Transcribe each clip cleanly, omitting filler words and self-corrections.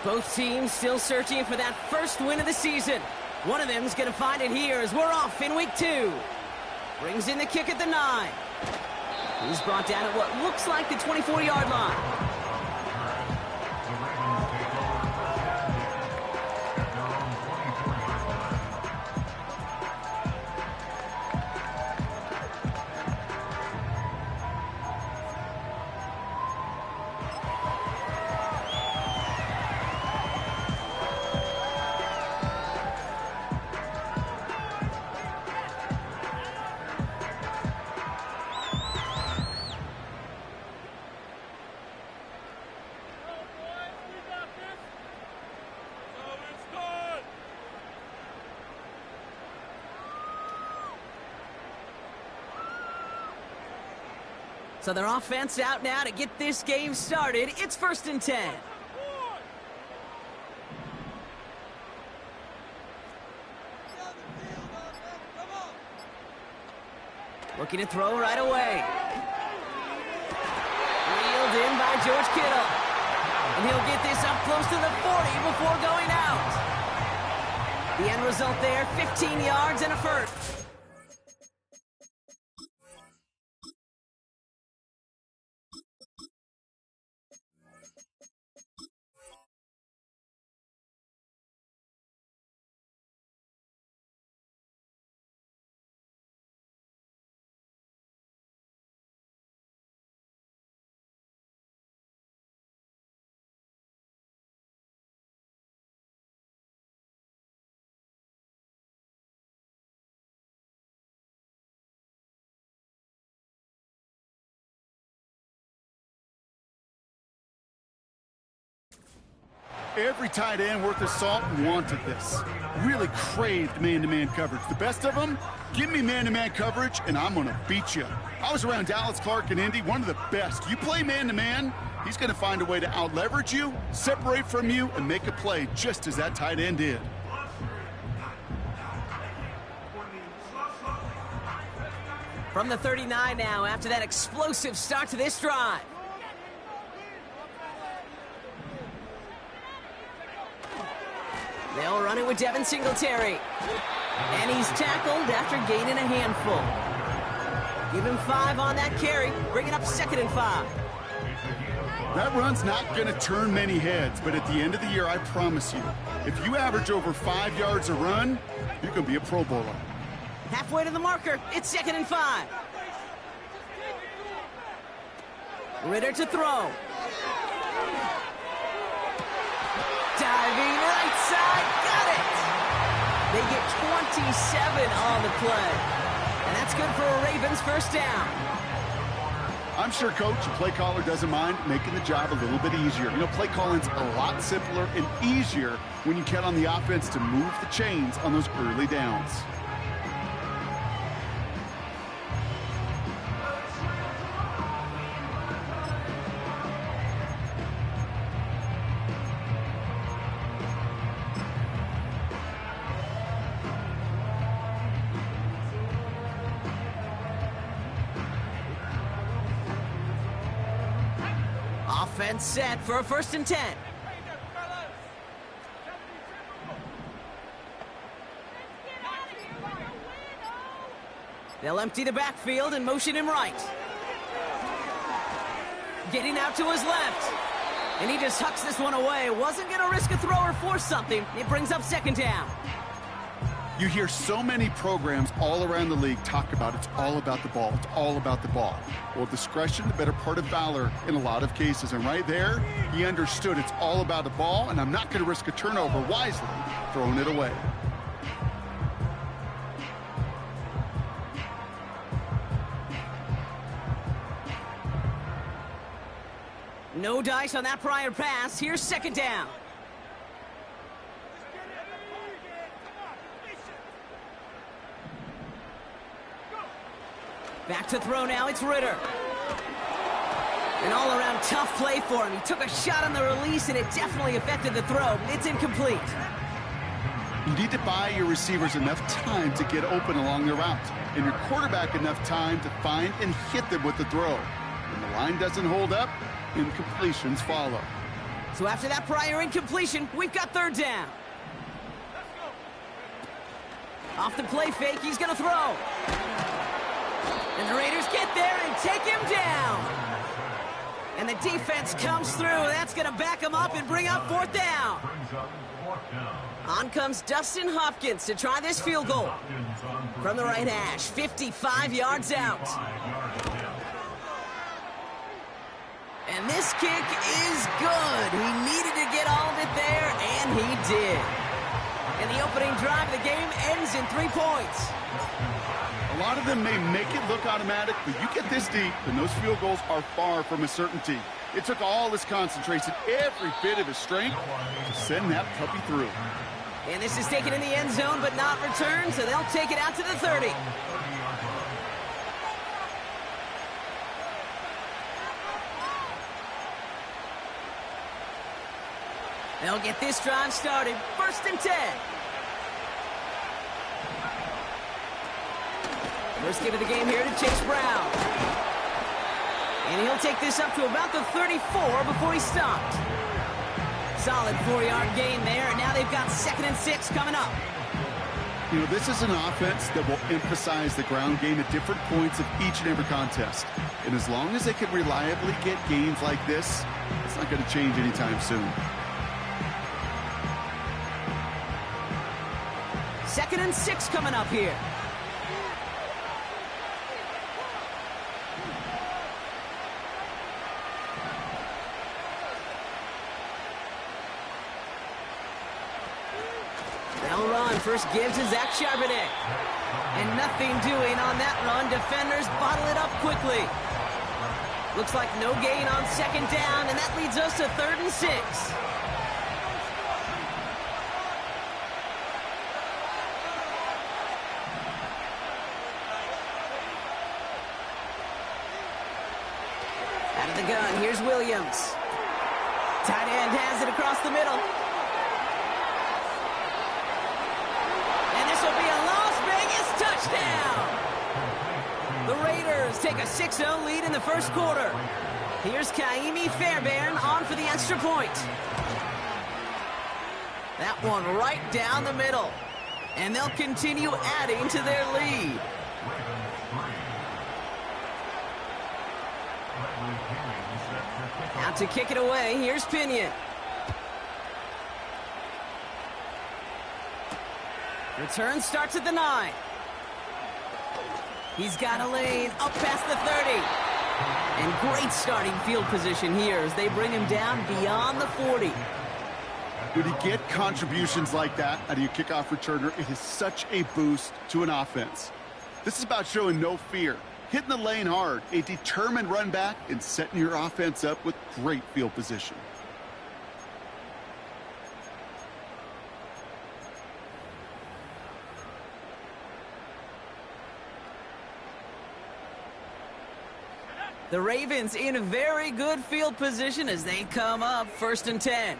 Both teams still searching for that first win of the season. One of them's going to find it here as we're off in week 2. Brings in the kick at the 9. He's brought down at what looks like the 24-yard line. So their offense out now to get this game started. It's 1st and 10. Looking to throw right away. Reeled in by George Kittle. And he'll get this up close to the 40 before going out. The end result there, 15 yards and a first. Every tight end worth his salt wanted this. Really craved man-to-man coverage. The best of them, give me man-to-man coverage, and I'm going to beat you. I was around Dallas Clark and Indy, one of the best. You play man-to-man, he's going to find a way to out-leverage you, separate from you, and make a play just as that tight end did. From the 39 now, after that explosive start to this drive. They'll run it with Devin Singletary. And he's tackled after gaining a handful. Give him 5 on that carry. Bring it up 2nd and 5. That run's not going to turn many heads, but at the end of the year, I promise you, if you average over 5 yards a run, you can be a Pro Bowler. Halfway to the marker. It's 2nd and 5. Ritter to throw. Diving right side, got it! They get 27 on the play. And that's good for a Ravens first down. I'm sure, Coach, the play caller doesn't mind making the job a little bit easier. You know, play calling's a lot simpler and easier when you count on the offense to move the chains on those early downs. Offense set for a 1st and 10. They'll empty the backfield and motion him right. Getting out to his left. And he just hucks this one away. Wasn't going to risk a throw or force something. It brings up 2nd down. You hear so many programs all around the league talk about it's all about the ball. It's all about the ball. Well, discretion, the better part of valor in a lot of cases. And right there, he understood it's all about the ball, and I'm not going to risk a turnover wisely, throwing it away. No dice on that prior pass. Here's 2nd down. Back to throw now, it's Ritter. An all-around tough play for him. He took a shot on the release, and it definitely affected the throw. It's incomplete. You need to buy your receivers enough time to get open along their route, and your quarterback enough time to find and hit them with the throw. When the line doesn't hold up, incompletions follow. So after that prior incompletion, we've got third down. Off the play fake, he's going to throw. And the Raiders get there and take him down. And the defense comes through. That's going to back him up and bring up fourth down. On comes Dustin Hopkins to try this field goal. From the right hash, 55 yards out. And this kick is good. He needed to get all of it there, and he did. And the opening drive of the game ends in 3 points. A lot of them may make it look automatic, but you get this deep, and those field goals are far from a certainty. It took all his concentration, every bit of his strength, to send that puppy through. And this is taken in the end zone, but not returned, so they'll take it out to the 30. They'll get this drive started. 1st and 10. First give of the game here to Chase Brown. And he'll take this up to about the 34 before he stopped. Solid 4-yard gain there, and now they've got 2nd and 6 coming up. You know, this is an offense that will emphasize the ground game at different points of each and every contest. And as long as they can reliably get gains like this, it's not going to change anytime soon. 2nd and 6 coming up here. They'll run. First give to Zach Charbonnet. And nothing doing on that run. Defenders bottle it up quickly. Looks like no gain on 2nd down, and that leads us to 3rd and 6. Out of the gun, here's Williams. Tight end has it across the middle. And this will be a Las Vegas touchdown. The Raiders take a 6-0 lead in the first quarter. Here's Kaimi Fairbairn on for the extra point. That one right down the middle. And they'll continue adding to their lead. Out to kick it away, here's Pinion. Return starts at the 9. He's got a lane up past the 30. And great starting field position here as they bring him down beyond the 40. When you get contributions like that out of your kickoff returner, it is such a boost to an offense. This is about showing no fear, hitting the lane hard, a determined run back, and setting your offense up with great field position. The Ravens in very good field position as they come up 1st and 10.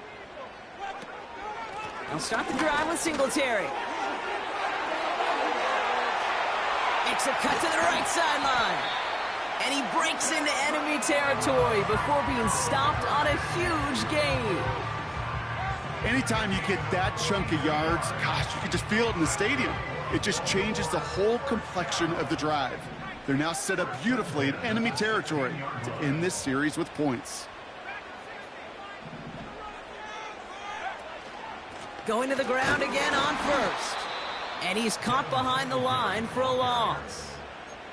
They'll start the drive with Singletary. Makes a cut to the right sideline. And he breaks into enemy territory before being stopped on a huge gain. Anytime you get that chunk of yards, gosh, you can just feel it in the stadium. It just changes the whole complexion of the drive. They're now set up beautifully in enemy territory to end this series with points. Going to the ground again on 1st. And he's caught behind the line for a loss.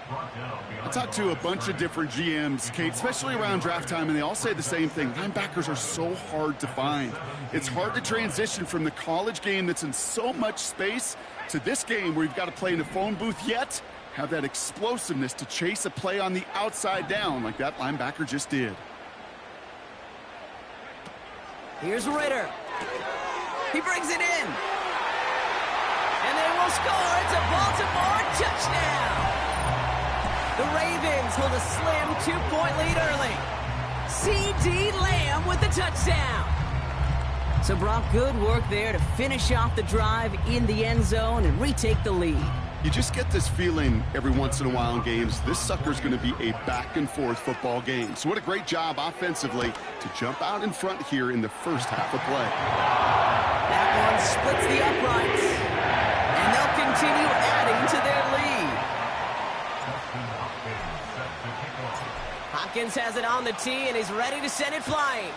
I talked to a bunch of different GMs, Kate, especially around draft time, and they all say the same thing. Linebackers are so hard to find. It's hard to transition from the college game that's in so much space to this game where you've got to play in a phone booth yet have that explosiveness to chase a play on the outside down like that linebacker just did. Here's Ritter. He brings it in. And they will score. It's a Baltimore touchdown. The Ravens hold a slim 2-point lead early. C.D. Lamb with the touchdown. So, Brock, good work there to finish off the drive in the end zone and retake the lead. You just get this feeling every once in a while in games, this sucker's going to be a back-and-forth football game. So what a great job offensively to jump out in front here in the first half of play. That one splits the uprights, and they'll continue adding to their lead. Hopkins has it on the tee, and he's ready to send it flying.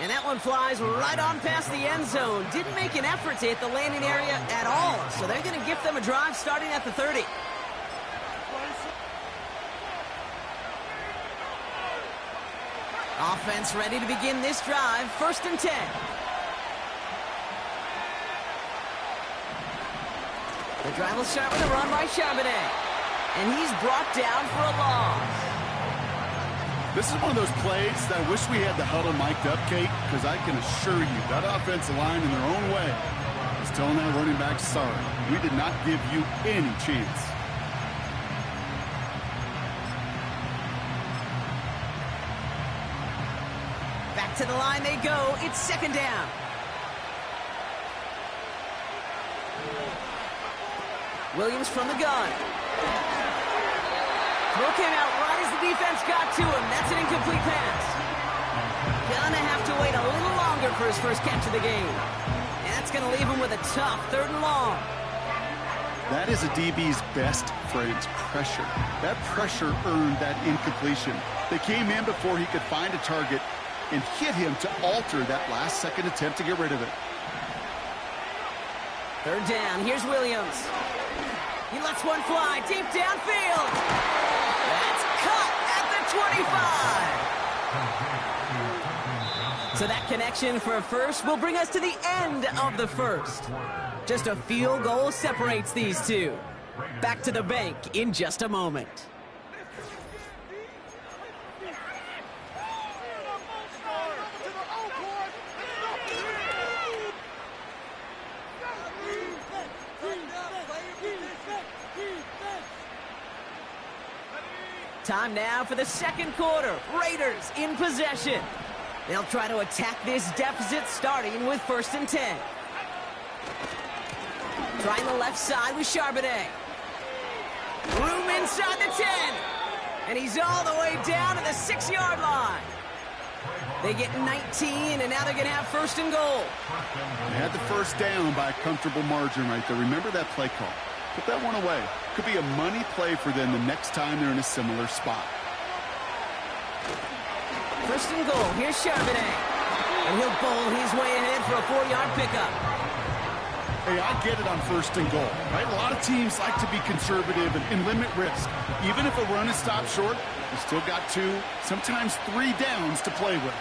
And that one flies right on past the end zone. Didn't make an effort to hit the landing area at all. So they're going to gift them a drive starting at the 30. Offense ready to begin this drive. 1st and 10. The drive will start with a run by Charbonnet. And he's brought down for a loss. This is one of those plays that I wish we had the huddle mic'd up, Kate, because I can assure you that offensive line in their own way is telling that running back, sorry, we did not give you any chance. Back to the line they go. It's 2nd down. Williams from the gun. Throw came out right as the defense got to him. That's an incomplete pass. Gonna have to wait a little longer for his first catch of the game. And that's gonna leave him with a tough 3rd and long. That is a DB's best friend, pressure. That pressure earned that incompletion. They came in before he could find a target and hit him to alter that last-second attempt to get rid of it. 3rd down. Here's Williams. He lets one fly deep downfield. That's caught at the 25. So that connection for a first will bring us to the end of the first. Just a field goal separates these two. Back to the bank in just a moment. Time now for the 2nd quarter. Raiders in possession. They'll try to attack this deficit starting with 1st and 10. Trying the left side with Charbonnet. Room inside the 10. And he's all the way down to the 6-yard line. They get 19, and now they're going to have 1st and goal. They had the first down by a comfortable margin right there. Remember that play call. Put that one away. Could be a money play for them the next time they're in a similar spot. 1st and goal. Here's Charbonnet. And he'll bowl his way ahead for a 4-yard pickup. Hey, I get it on 1st and goal, right? A lot of teams like to be conservative and limit risk. Even if a run is stopped short, you still got 2, sometimes 3 downs to play with.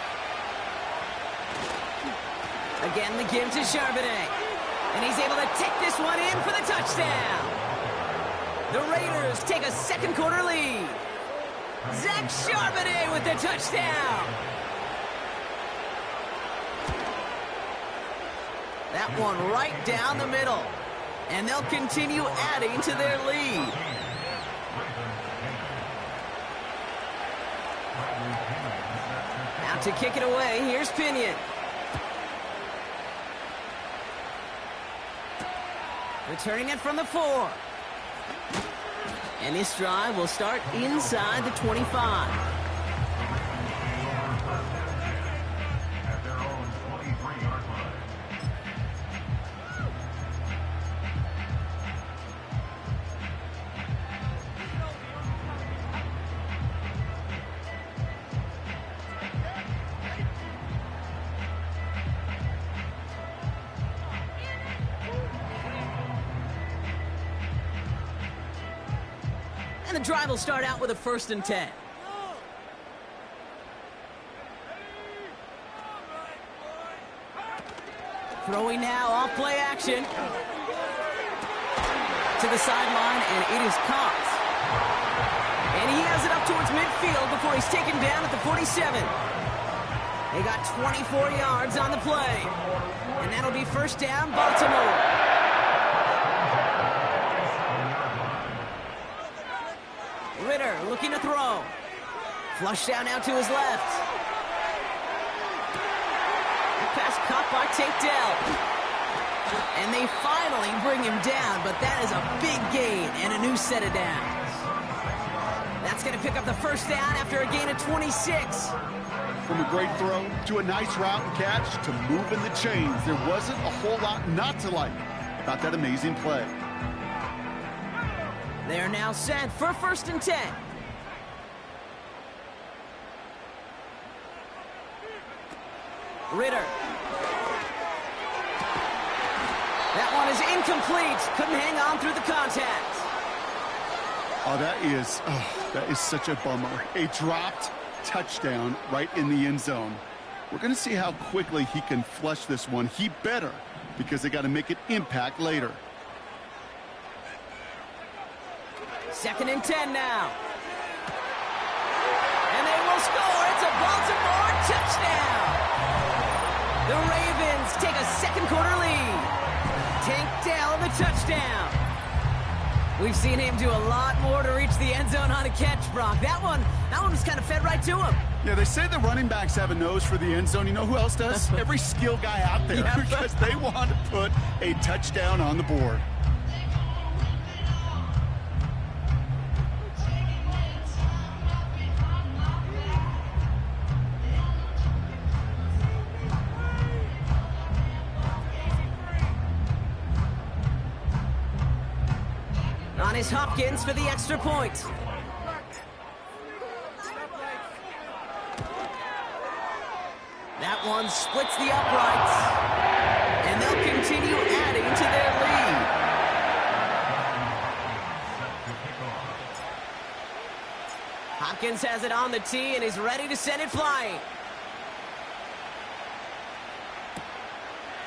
Again, the give to Charbonnet. And he's able to take this one in for the touchdown. The Raiders take a 2nd quarter lead. Zach Charbonnet with the touchdown. That one right down the middle. And they'll continue adding to their lead. Out to kick it away, here's Pinion. Returning it from the 4. And this drive will start inside the 25. And the drive will start out with a 1st and 10. Throwing now off play action. To the sideline, and it is caught. And he has it up towards midfield before he's taken down at the 47. They got 24 yards on the play. And that'll be 1st down, Baltimore. Ritter looking to throw. Flush down now to his left. Pass caught by Tate Dell. And they finally bring him down, but that is a big gain and a new set of downs. That's going to pick up the first down after a gain of 26. From a great throw to a nice route and catch to moving the chains, there wasn't a whole lot not to like about that amazing play. They're now set for 1st and 10. Ritter. That one is incomplete. Couldn't hang on through the contact. Oh, that is such a bummer. A dropped touchdown right in the end zone. We're going to see how quickly he can flush this one. He better, because they got to make it impact later. 2nd and 10 now. And they will score. It's a Baltimore touchdown. The Ravens take a second quarter lead. Tank Dell the touchdown. We've seen him do a lot more to reach the end zone on a catch, Brock. That one was kind of fed right to him. Yeah, they say the running backs have a nose for the end zone. You know who else does? Every skill guy out there, yeah, because they want to put a touchdown on the board. On is Hopkins for the extra point. That one splits the uprights. And they'll continue adding to their lead. Hopkins has it on the tee and is ready to send it flying.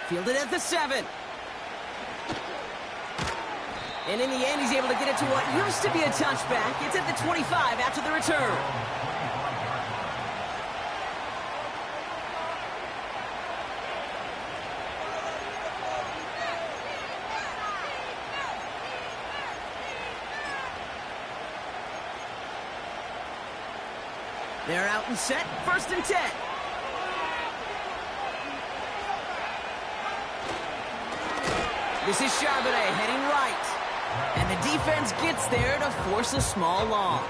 Fielded at the 7. And in the end, he's able to get it to what used to be a touchback. It's at the 25 after the return. They're out and set, 1st and 10. This is Charbonnet heading right. And the defense gets there to force a small loss.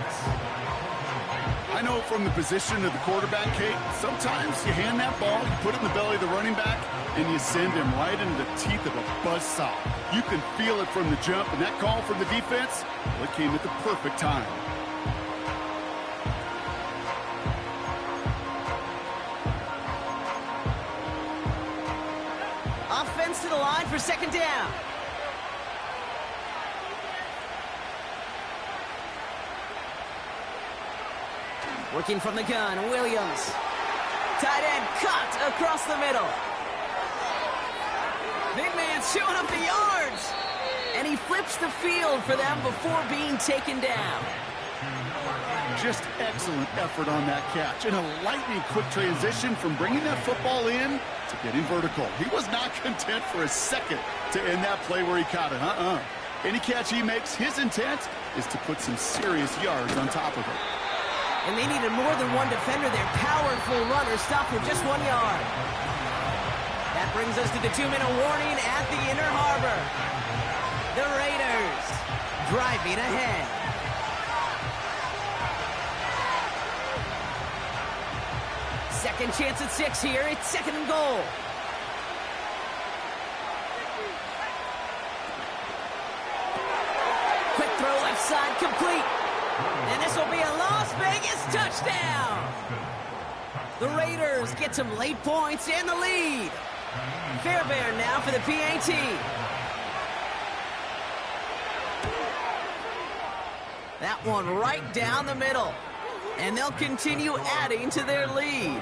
I know from the position of the quarterback, Kate, sometimes you hand that ball, you put it in the belly of the running back, and you send him right into the teeth of a buzzsaw. You can feel it from the jump, and that call from the defense, well, it came at the perfect time. Offense to the line for 2nd down. Working from the gun, Williams. Tight end cut across the middle. Big man showing up the yards. And he flips the field for them before being taken down. Just excellent effort on that catch. And a lightning quick transition from bringing that football in to getting vertical. He was not content for a second to end that play where he caught it. Any catch he makes, his intent is to put some serious yards on top of it. And they needed more than one defender. Their powerful runner stopped with just 1 yard. That brings us to the 2-minute warning at the Inner Harbor. The Raiders driving ahead. Second chance at 6 here. It's 2nd and goal. Quick throw left side complete. And this will be a Las Vegas touchdown. The Raiders get some late points in the lead. Fairbairn now for the PAT. That one right down the middle. And they'll continue adding to their lead.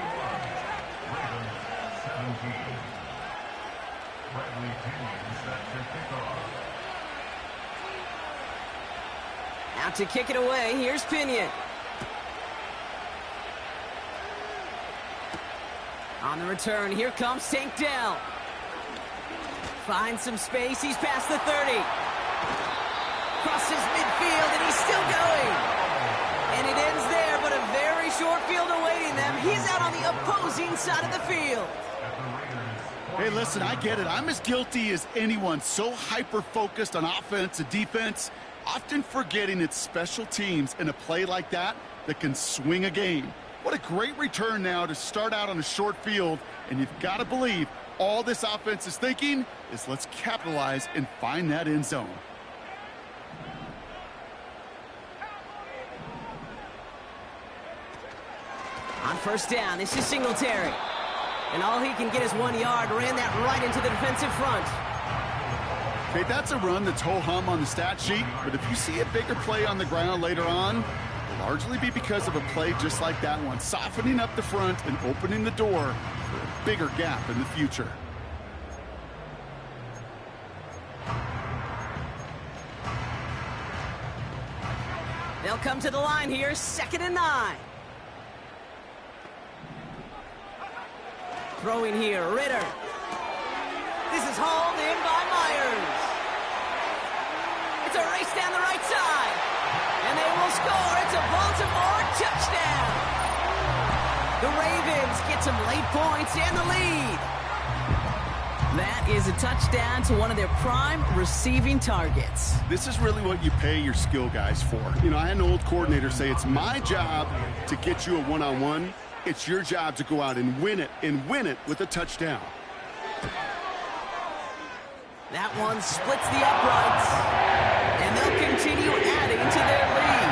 Out to kick it away, here's Pinion. On the return, here comes Tank Dell. Finds some space, he's past the 30. Crosses midfield, and he's still going. And it ends there, but a very short field awaiting them. He's out on the opposing side of the field. Hey, listen, I get it. I'm as guilty as anyone. So hyper-focused on offense and defense, often forgetting it's special teams in a play like that that can swing a game. What a great return now to start out on a short field, and you've got to believe all this offense is thinking is let's capitalize and find that end zone. On first down, this is Singletary. And all he can get is 1 yard. Ran that right into the defensive front. Okay, that's a run that's ho-hum on the stat sheet, but if you see a bigger play on the ground later on, it'll largely be because of a play just like that one, softening up the front and opening the door for a bigger gap in the future. They'll come to the line here, 2nd and 9. Throwing here, Ritter. This is hauled in by Myers. It's a race down the right side. And they will score. It's a Baltimore touchdown. The Ravens get some late points and the lead. That is a touchdown to one of their prime receiving targets. This is really what you pay your skill guys for. You know, I had an old coordinator say it's my job to get you a one-on-one. It's your job to go out and win it with a touchdown. That one splits the uprights, and they'll continue adding to their lead.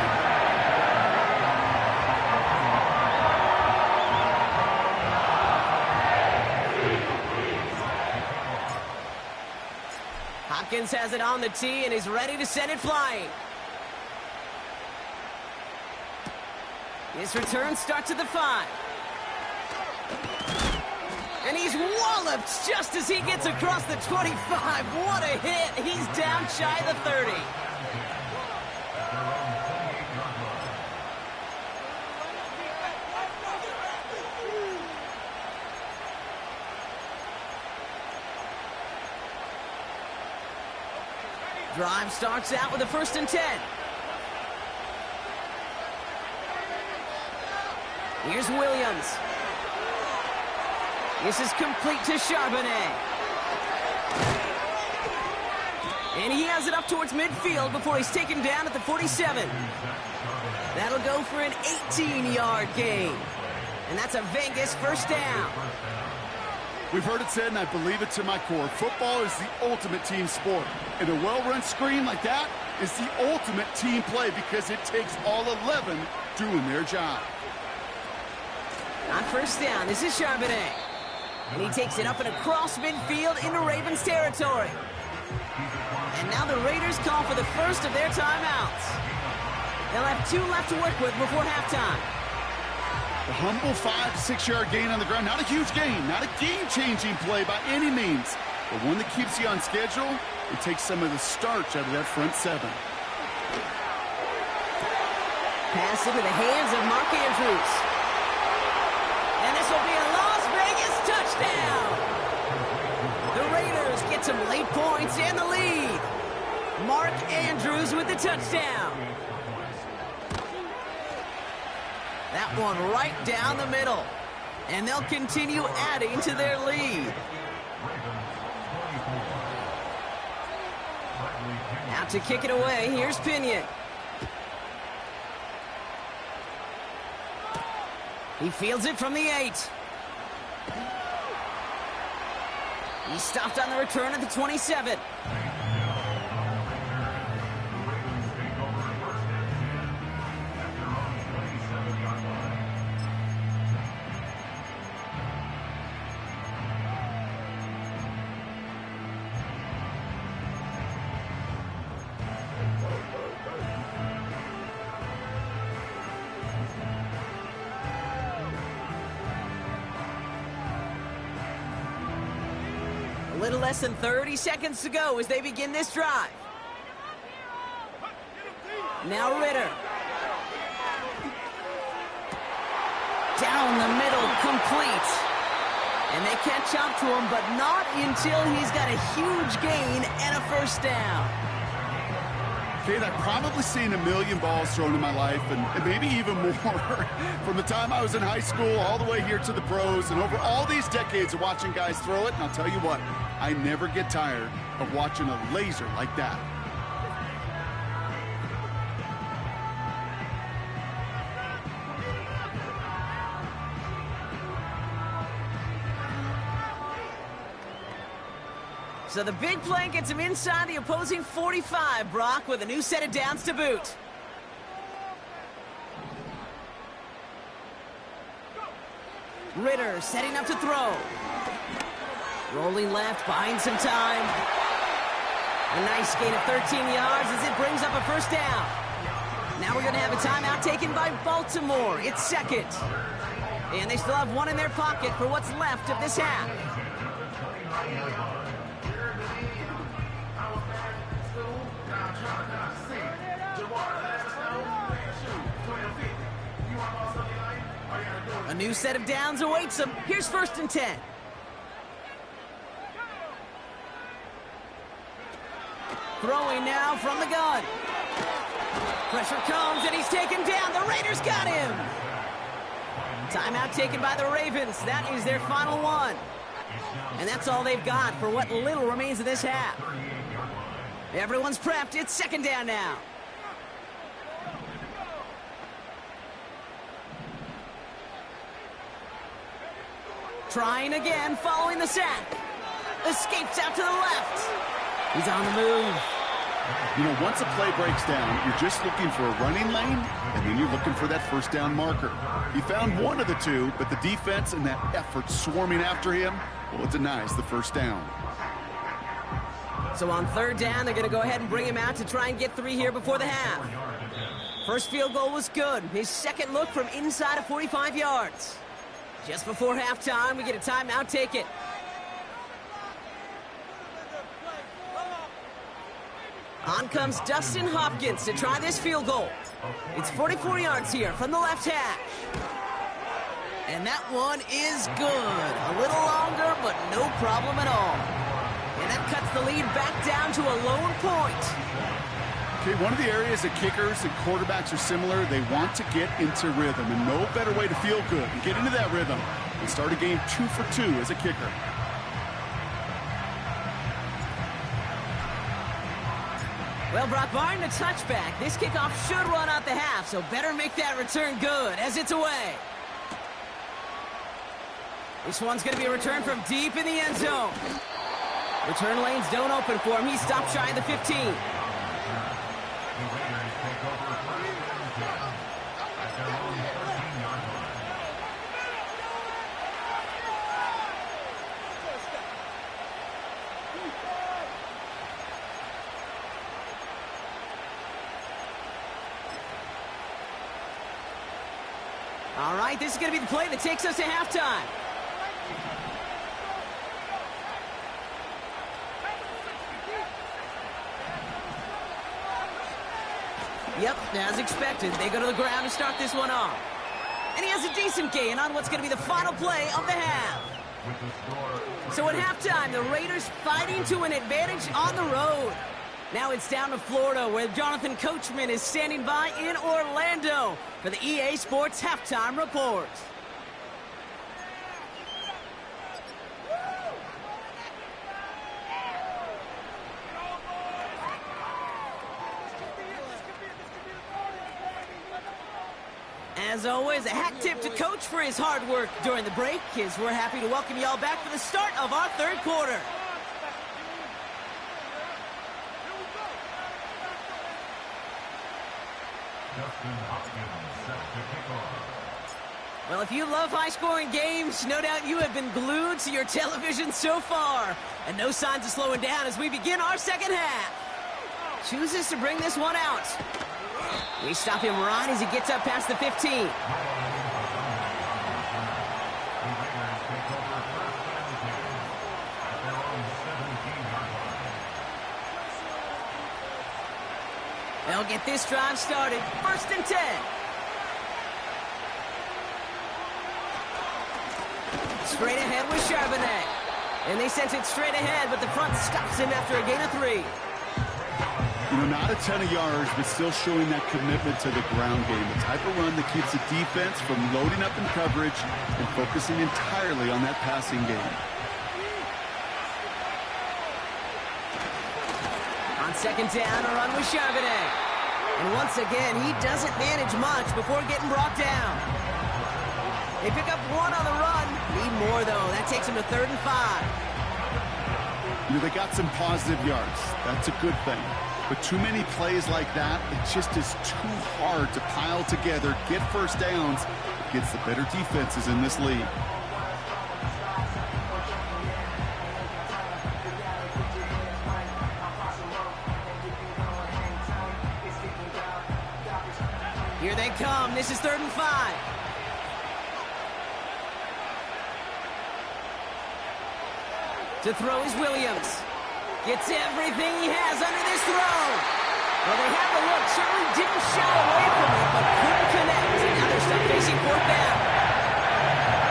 Hopkins has it on the tee, and he's ready to send it flying. His return starts at the 5. And he's walloped just as he gets across the 25. What a hit. He's down shy of the 30. Drive starts out with a 1st and 10. Here's Williams. This is complete to Charbonnet. And he has it up towards midfield before he's taken down at the 47. That'll go for an 18-yard gain. And that's a Vegas 1st down. We've heard it said, and I believe it to my core, football is the ultimate team sport. And a well-run screen like that is the ultimate team play because it takes all 11 doing their job. On 1st down, this is Charbonnet. And he takes it up and across midfield into Ravens territory. And now the Raiders call for the first of their timeouts. They'll have 2 left to work with before halftime. A humble 5 to 6 yard gain on the ground. Not a huge gain, not a game-changing play by any means, but one that keeps you on schedule and takes some of the starch out of that front 7. Pass into the hands of Mark Andrews. And this will be a Las Vegas touchdown. The Raiders get some late points and the lead. Mark Andrews with the touchdown. That one right down the middle. And they'll continue adding to their lead. Now to kick it away, here's Pinion. He fields it from the 8. He stopped on the return at the 27. A little less than 30 seconds to go as they begin this drive. Now Ritter. Down the middle, complete. And they catch up to him, but not until he's got a huge gain and a 1st down. Kate, I've probably seen a million balls thrown in my life, and maybe even more. From the time I was in high school all the way here to the pros, and over all these decades of watching guys throw it, and I'll tell you what, I never get tired of watching a laser like that. So the big play gets him inside the opposing 45, Brock, with a new set of downs to boot. Ritter setting up to throw. Rolling left, buying some time. A nice gain of 13 yards as it brings up a first down. Now we're going to have a timeout taken by Baltimore. It's second. And they still have one in their pocket for what's left of this half. A new set of downs awaits them. Here's 1st and 10. Throwing now from the gun. Pressure comes, and he's taken down. The Raiders got him. Timeout taken by the Ravens. That is their final one. And that's all they've got for what little remains of this half. Everyone's prepped. It's 2nd down now. Trying again, following the sack. Escapes out to the left. He's on the move. You know, once a play breaks down, you're just looking for a running lane, and then you're looking for that 1st down marker. He found one of the two, but the defense and that effort swarming after him, well, it denies the 1st down. So on 3rd down, they're going to go ahead and bring him out to try and get 3 here before the half. First field goal was good. His second look from inside of 45 yards. Just before halftime, we get a timeout taken. On comes Dustin Hopkins to try this field goal. It's 44 yards here from the left hash. And that one is good. A little longer, but no problem at all. And that cuts the lead back down to a lone point. Okay, one of the areas that kickers and quarterbacks are similar, they want to get into rhythm, and no better way to feel good and get into that rhythm and start a game 2 for 2 as a kicker. Well, Brock, barring the touchback, this kickoff should run out the half, so better make that return good as it's away. This one's going to be a return from deep in the end zone. Return lanes don't open for him. He stopped shy of the 15. All right, this is going to be the play that takes us to halftime. Yep, as expected, they go to the ground to start this one off. And he has a decent gain on what's going to be the final play of the half. So at halftime, the Raiders fighting to an advantage on the road. Now it's down to Florida, where Jonathan Coachman is standing by in Orlando for the EA Sports Halftime Report. As always, a hat tip to Coach for his hard work during the break, as we're happy to welcome you all back for the start of our 3rd quarter. Well, if you love high-scoring games, no doubt you have been glued to your television so far. And no signs of slowing down as we begin our 2nd half. Chooses to bring this one out. We stop him right as he gets up past the 15. They'll get this drive started. 1st and 10. Straight ahead with Charbonnet. And they sent it straight ahead, but the front stops him after a gain of 3. You know, not a ton of yards, but still showing that commitment to the ground game. The type of run that keeps the defense from loading up in coverage and focusing entirely on that passing game. On second down, a run with Charbonnet. And once again, he doesn't manage much before getting brought down. They pick up one on the run. Need more, though. That takes him to 3rd and 5. You know, they got some positive yards. That's a good thing. But too many plays like that, it just is too hard to pile together, get first downs against the better defenses in this league. Here they come. This is 3rd and 5. To throw is Williams. Gets everything he has under this throw. Well, they have the look. Certainly didn't shy away from it, but couldn't connect. And now they're stuck facing 4th down.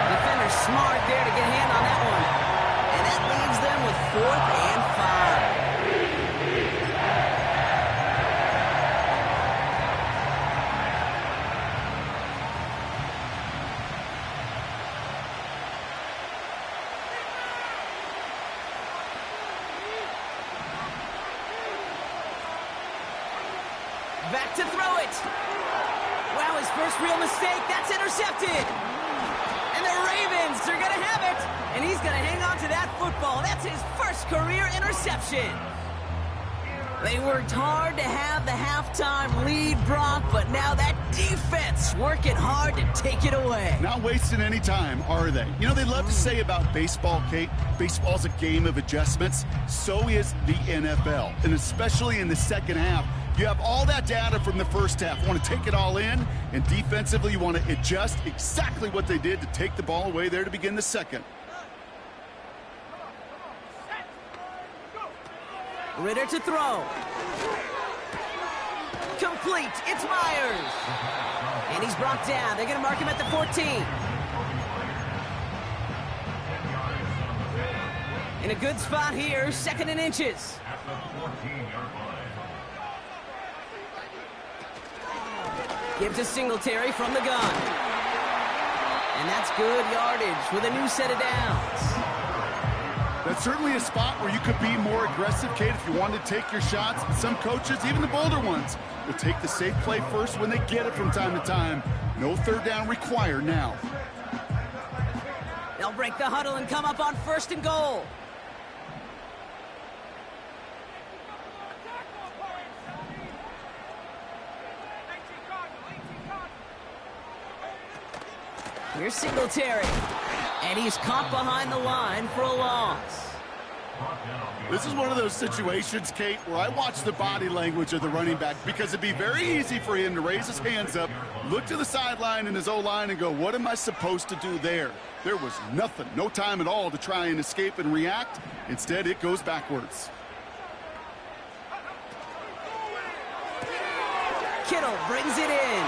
Defender's smart there to get a hand on that one. And that leaves them with 4th and 5. Back to throw it. Wow, his first real mistake. That's intercepted. And the Ravens are going to have it. And he's going to hang on to that football. That's his first career interception. They worked hard to have the halftime lead, Brock, but now that defense working hard to take it away. Not wasting any time, are they? You know, they love to say about baseball, Kate, baseball's a game of adjustments. So is the NFL, and especially in the second half. You have all that data from the first half. You want to take it all in, and defensively you want to adjust exactly what they did to take the ball away there to begin the second. Ritter to throw. Complete. It's Myers. And he's brought down. They're going to mark him at the 14. In a good spot here, 2nd and inches. Gives to Singletary from the gun. And that's good yardage with a new set of downs. That's certainly a spot where you could be more aggressive, Kate, if you wanted to take your shots. Some coaches, even the bolder ones, will take the safe play first when they get it from time to time. No 3rd down required now. They'll break the huddle and come up on 1st and goal. Here's Singletary. And he's caught behind the line for a loss. This is one of those situations, Kate, where I watch the body language of the running back because it'd be very easy for him to raise his hands up, look to the sideline in his O-line and go, what am I supposed to do there? There was nothing, no time at all to try and escape and react. Instead, it goes backwards. Kittle brings it in.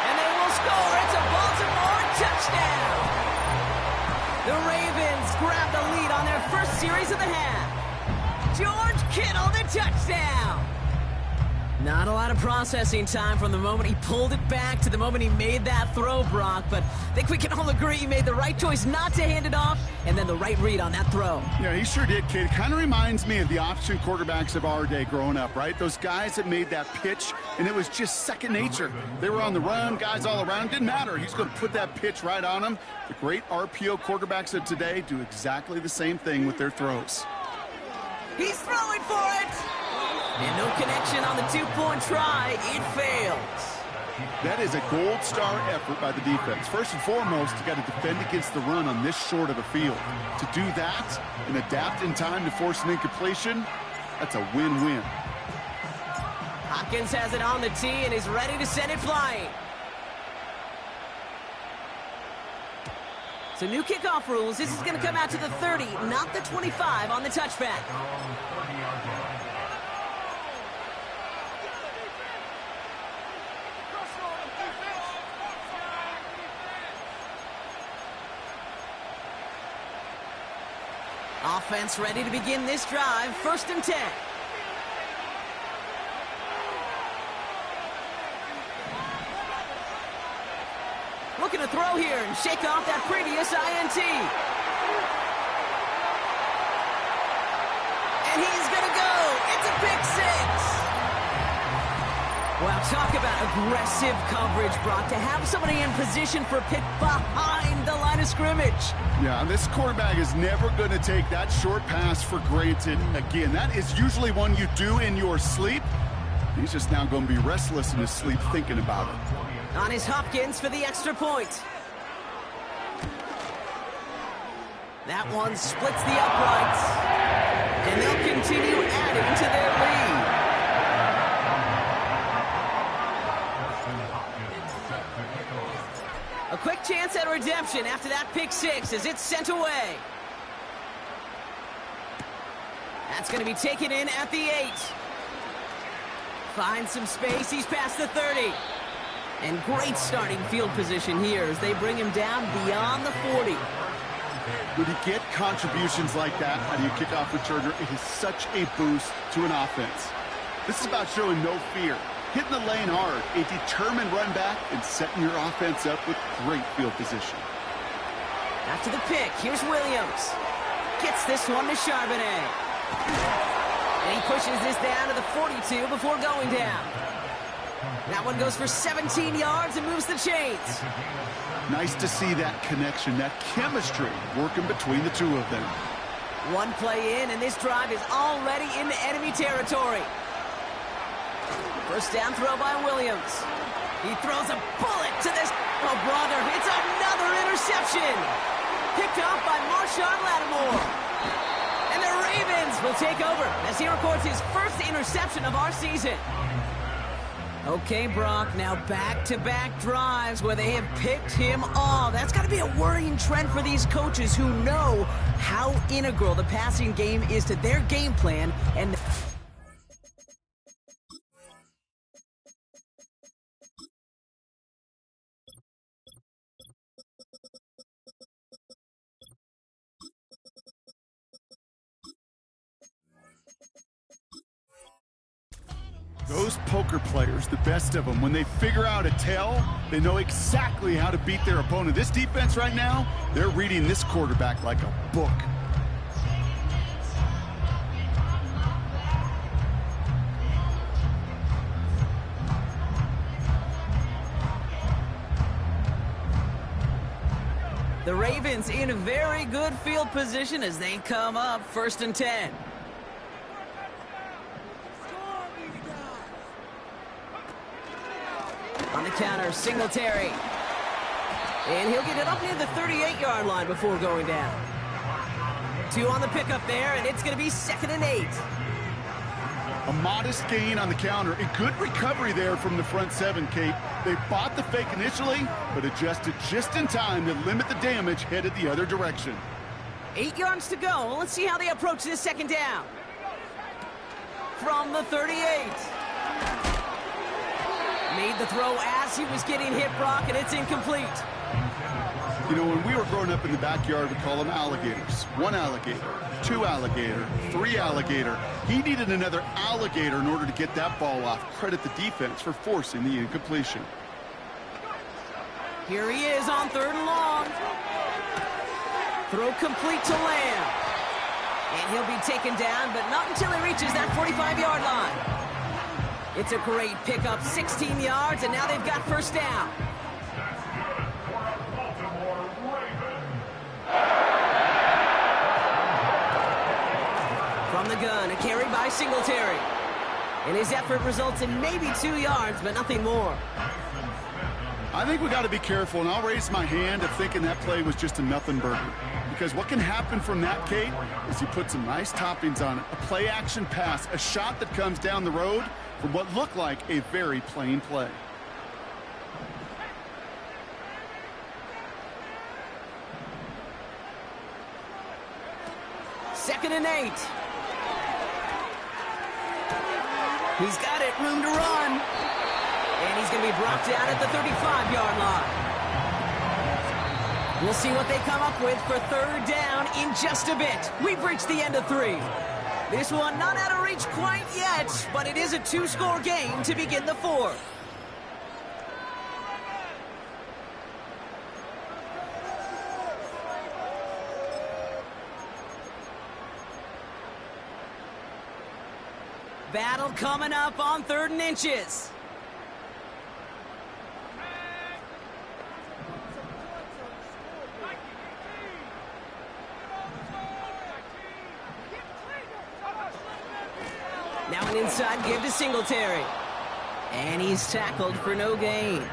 And they will score. It's a Baltimore touchdown. The Ravens grab the lead on their first series of the half. George Kittle, the touchdown. Not a lot of processing time from the moment he pulled it back to the moment he made that throw, Brock. But I think we can all agree he made the right choice not to hand it off, and then the right read on that throw. Yeah, he sure did, kid. It kind of reminds me of the option quarterbacks of our day growing up, right? Those guys that made that pitch, and it was just second nature. They were on the run, guys all around. Didn't matter. He's going to put that pitch right on them. The great RPO quarterbacks of today do exactly the same thing with their throws. He's throwing for it. And no connection on the two-point try. It fails. That is a gold star effort by the defense. First and foremost, you got to defend against the run on this short of a field. To do that and adapt in time to force an incompletion, that's a win-win. Hopkins has it on the tee and is ready to send it flying. So new kickoff rules. This is going to come out to the 30, not the 25 on the touchback. Offense ready to begin this drive. 1st and 10. to throw here and shake off that previous INT. And he's going to go. It's a pick six. Well, talk about aggressive coverage, Brock, to have somebody in position for a pick behind the line of scrimmage. Yeah, this quarterback is never going to take that short pass for granted. Again, that is usually one you do in your sleep. He's just now going to be restless in his sleep thinking about it. On his Hopkins for the extra point. That one splits the uprights. And they'll continue adding to their lead. A quick chance at redemption after that pick six as it's sent away. That's going to be taken in at the 8. Finds some space. He's past the 30. And great starting field position here as they bring him down beyond the 40. When you get contributions like that out of your kickoff returner, it is such a boost to an offense. This is about showing no fear, hitting the lane hard, a determined run back, and setting your offense up with great field position. After the pick, here's Williams. Gets this one to Charbonnet. And he pushes this down to the 42 before going down. That one goes for 17 yards and moves the chains. Nice to see that connection, that chemistry working between the two of them. One play in, and this drive is already into enemy territory. First down throw by Williams. He throws a bullet to this. Oh, brother, it's another interception. Picked off by Marshawn Lattimore. And the Ravens will take over as he records his first interception of our season. Okay, Brock, now back-to-back drives where they have picked him off. That's got to be a worrying trend for these coaches who know how integral the passing game is to their game plan. And those poker players, the best of them, when they figure out a tell, they know exactly how to beat their opponent. This defense right now, they're reading this quarterback like a book. the Ravens in a very good field position as they come up 1st and 10. On the counter, Singletary. And he'll get it up near the 38-yard line before going down. 2 on the pickup there, and it's going to be 2nd and 8. A modest gain on the counter. A good recovery there from the front 7, Kate. They bought the fake initially, but adjusted just in time to limit the damage headed the other direction. 8 yards to go. Well, let's see how they approach this 2nd down. From the 38. Made the throw as he was getting hit, Brock, and it's incomplete. You know, when we were growing up in the backyard, we call them alligators. 1 alligator, 2 alligator, 3 alligator. He needed another alligator in order to get that ball off. Credit the defense for forcing the incompletion. Here he is on 3rd and long. Throw complete to Lamb. And he'll be taken down, but not until he reaches that 45-yard line. It's a great pickup, 16 yards, and now they've got 1st down. From the gun, a carry by Singletary. And his effort results in maybe 2 yards, but nothing more. I think we got to be careful, and I'll raise my hand of thinking that play was just a nothing burger. Because what can happen from that, Kate, is you put some nice toppings on it. A play-action pass, a shot that comes down the road from what looked like a very plain play. Second and 8. He's got it, room to run. And he's going to be brought down at the 35-yard line. We'll see what they come up with for 3rd down in just a bit. We've reached the end of 3. This one not out of reach quite yet, but it is a 2-score game to begin the 4th. Battle coming up on 3rd and inches. Now an inside give to Singletary. And he's tackled for no gain.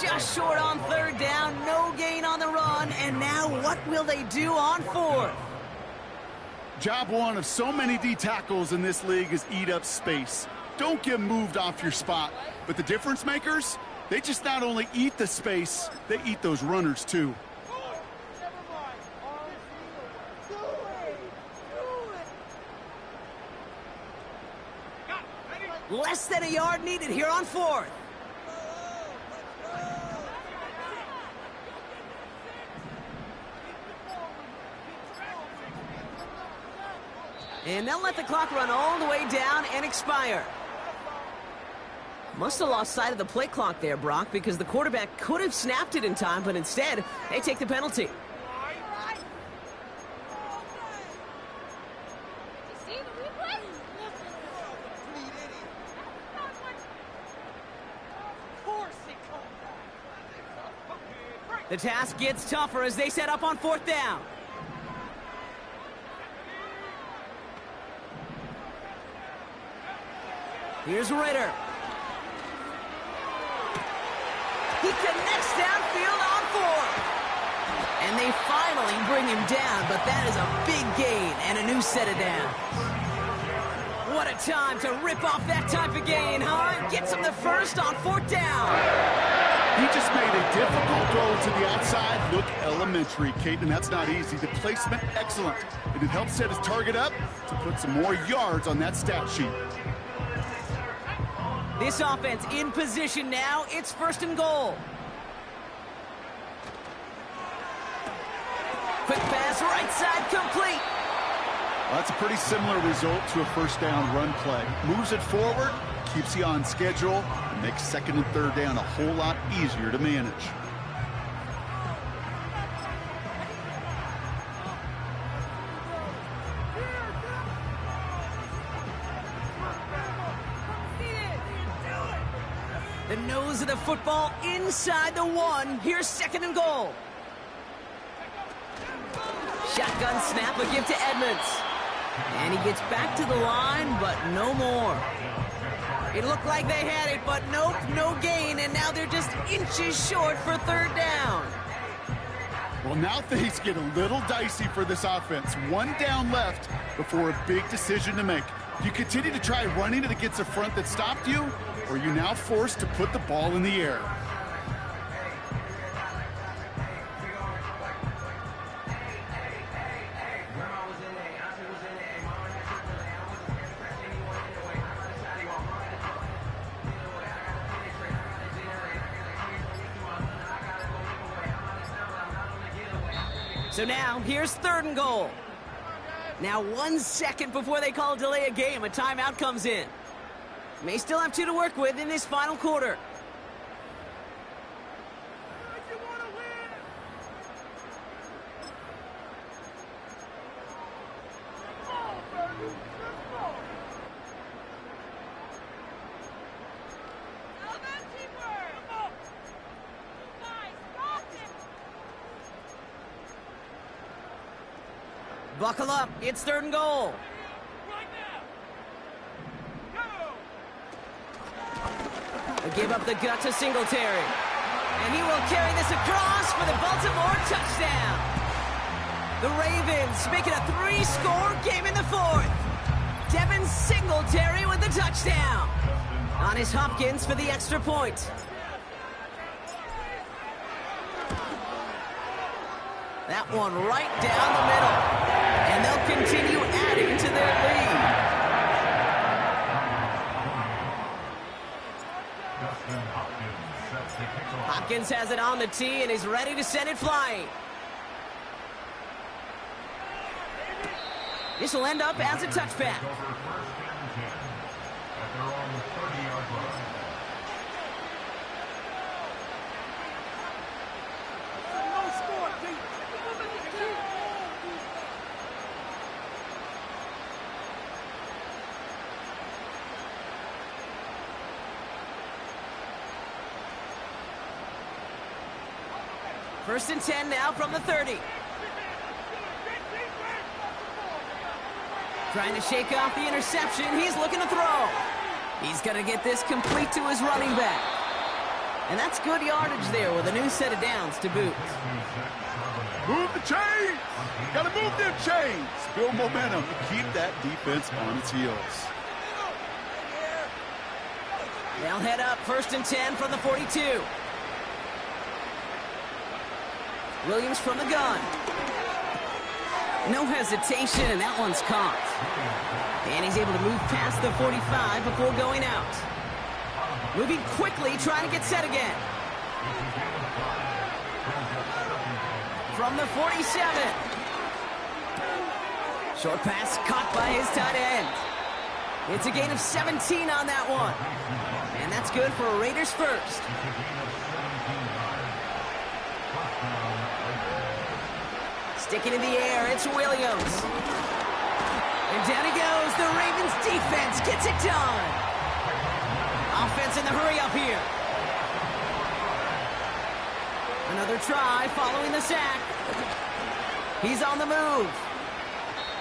Just short on 3rd down, no gain on the run, and now what will they do on 4th? Job one of so many D tackles in this league is eat up space. Don't get moved off your spot. But the difference makers, they just not only eat the space, they eat those runners too. Less than a yard needed here on 4th. And they'll let the clock run all the way down and expire. Must have lost sight of the play clock there, Brock, because the quarterback could have snapped it in time, but instead, they take the penalty. The task gets tougher as they set up on 4th down. Here's Ritter. He connects downfield on 4th. And they finally bring him down, but that is a big gain and a new set of downs. What a time to rip off that type of gain, huh? Gets him the first on 4th down. He just made a difficult throw to the outside look elementary, Kate, and that's not easy. The placement, excellent. And it helps set his target up to put some more yards on that stat sheet. This offense in position now. It's 1st and goal. Quick pass, right side, complete. Well, that's a pretty similar result to a 1st down run play. Moves it forward, keeps you on schedule, and makes 2nd and 3rd down a whole lot easier to manage. The nose of the football inside the 1. Here's 2nd and goal. Shotgun snap, a give to Edmonds. And he gets back to the line, but no more. It looked like they had it, but nope, no gain, and now they're just inches short for 3rd down. Well, now things get a little dicey for this offense. 1 down left before a big decision to make. You continue to try running it against a front that stopped you, or are you now forced to put the ball in the air? So now, here's 3rd and goal. Now 1 second before they call delay a game, a timeout comes in. May still have 2 to work with in this final quarter. Buckle up, it's 3rd and goal. They give up the gut to Singletary. And he will carry this across for the Baltimore touchdown. The Ravens make it a 3-score game in the 4th. Devin Singletary with the touchdown. On his Hopkins for the extra point. That one right down the middle. And they'll continue adding to their lead. Hopkins has it on the tee and is ready to send it flying. This will end up as a touchback. First and 10 now from the 30. Trying to shake off the interception. He's looking to throw. He's going to get this complete to his running back. And that's good yardage there with a new set of downs to boot. Move the chains! Gotta move them chains! Build momentum to keep that defense on its heels. They'll head up first and 10 from the 42. Williams from the gun. No hesitation, and that one's caught. And he's able to move past the 45 before going out. Moving quickly, trying to get set again. From the 47. Short pass caught by his tight end. It's a gain of 17 on that one. And that's good for a Raiders first. Sticking in the air, it's Williams. And down he goes. The Ravens defense gets it done. Offense in the hurry up here. Another try following the sack. He's on the move.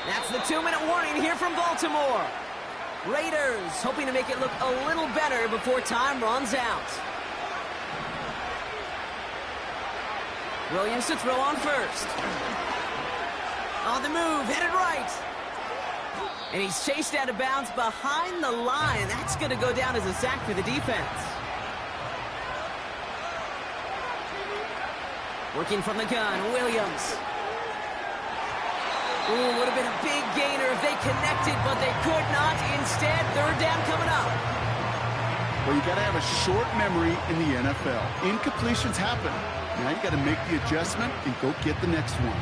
That's the 2-minute warning here from Baltimore. Raiders hoping to make it look a little better before time runs out. Williams to throw on first. On the move, headed right. And he's chased out of bounds behind the line. That's going to go down as a sack for the defense. Working from the gun, Williams. Ooh, would have been a big gainer if they connected, but they could not. Instead, third down coming up. Well, you got to have a short memory in the NFL. Incompletions happen. Now you got to make the adjustment and go get the next one.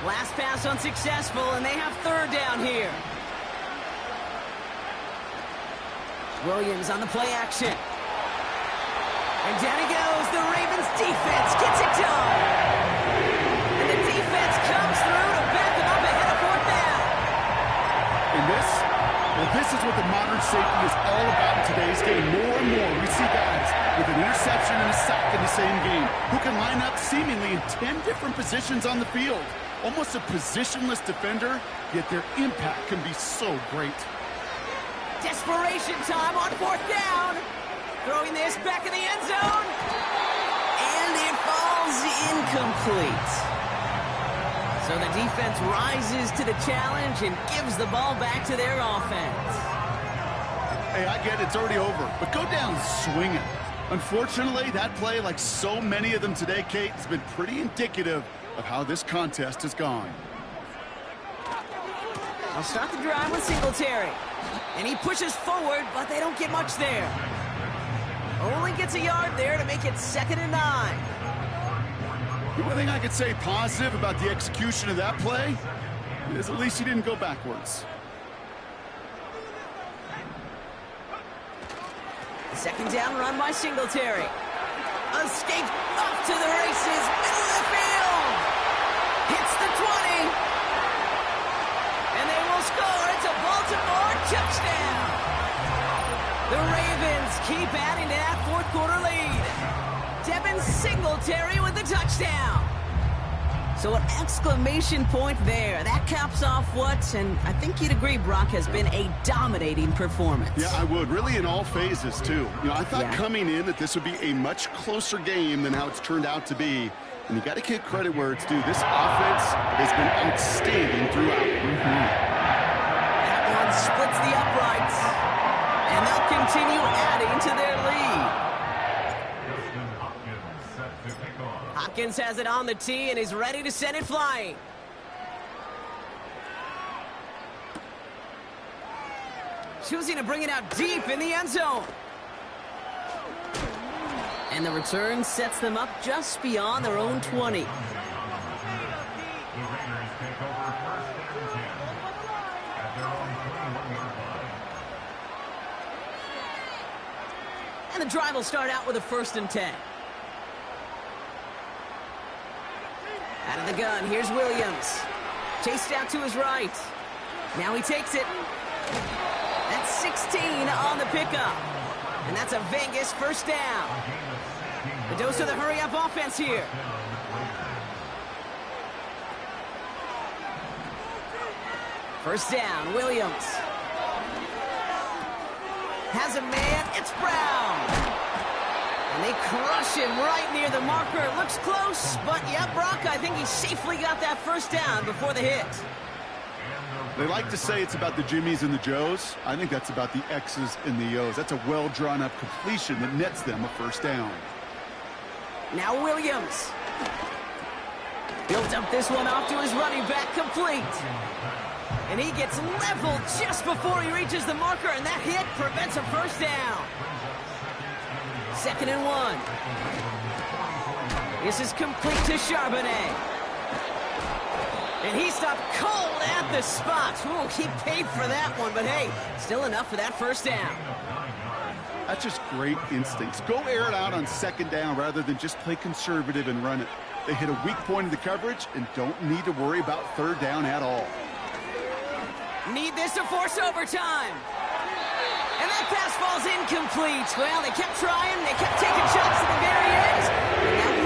Last pass unsuccessful, and they have third down here. Williams on the play action. And down he goes. The Ravens defense gets it done. And the defense comes through to back them up ahead of fourth down. And this is what the modern safety is all about in today's game. More and more, we see guys with an interception and a sack in the same game who can line up seemingly in 10 different positions on the field. Almost a positionless defender, yet their impact can be so great. Desperation time on fourth down. Throwing this back in the end zone. And it falls incomplete. So the defense rises to the challenge and gives the ball back to their offense. Hey, I get it's already over, but go down swinging. Unfortunately, that play, like so many of them today, Kate, has been pretty indicative of how this contest has gone. I'll start the drive with Singletary. And he pushes forward, but they don't get much there. Only gets a yard there to make it 2nd and 9. The only thing I could say positive about the execution of that play is at least he didn't go backwards. Second down run by Singletary. Escapes up to the races, middle of the field. Hits the 20. And they will score. It's a Baltimore touchdown. The Ravens keep adding to that fourth quarter lead. Devin Singletary with the touchdown. So an exclamation point there. That caps off what, and I think you'd agree, Brock, has been a dominating performance. Yeah, I would. Really in all phases, too. You know, I thought coming in that this would be a much closer game than how it's turned out to be. And you got to give credit where it's due. This offense has been outstanding throughout. That one splits the uprights. And they'll continue adding to their lead. Hopkins has it on the tee and is ready to send it flying. Choosing to bring it out deep in the end zone. And the return sets them up just beyond their own 20. And the drive will start out with a 1st and 10. Out of the gun, here's Williams. Chased out to his right. Now he takes it. That's 16 on the pickup. And that's a Vegas first down. A dose of the hurry-up offense here. First down, Williams. Has a man, it's Brown. And they crush him right near the marker. It looks close, but yeah, Brock, I think he safely got that first down before the hit. They like to say it's about the Jimmies and the Joes. I think that's about the X's and the O's. That's a well-drawn-up completion that nets them a first down. Now Williams. Built up this one off to his running back, complete. And he gets leveled just before he reaches the marker, and that hit prevents a first down. 2nd and 1. This is complete to Charbonnet. And he stopped cold at the spot. Ooh, he paid for that one, but hey, still enough for that first down. That's just great instincts. Go air it out on 2nd down rather than just play conservative and run it. They hit a weak point in the coverage and don't need to worry about 3rd down at all. Need this to force overtime. And that pass falls incomplete. Well, they kept trying. They kept taking shots at the very end. And now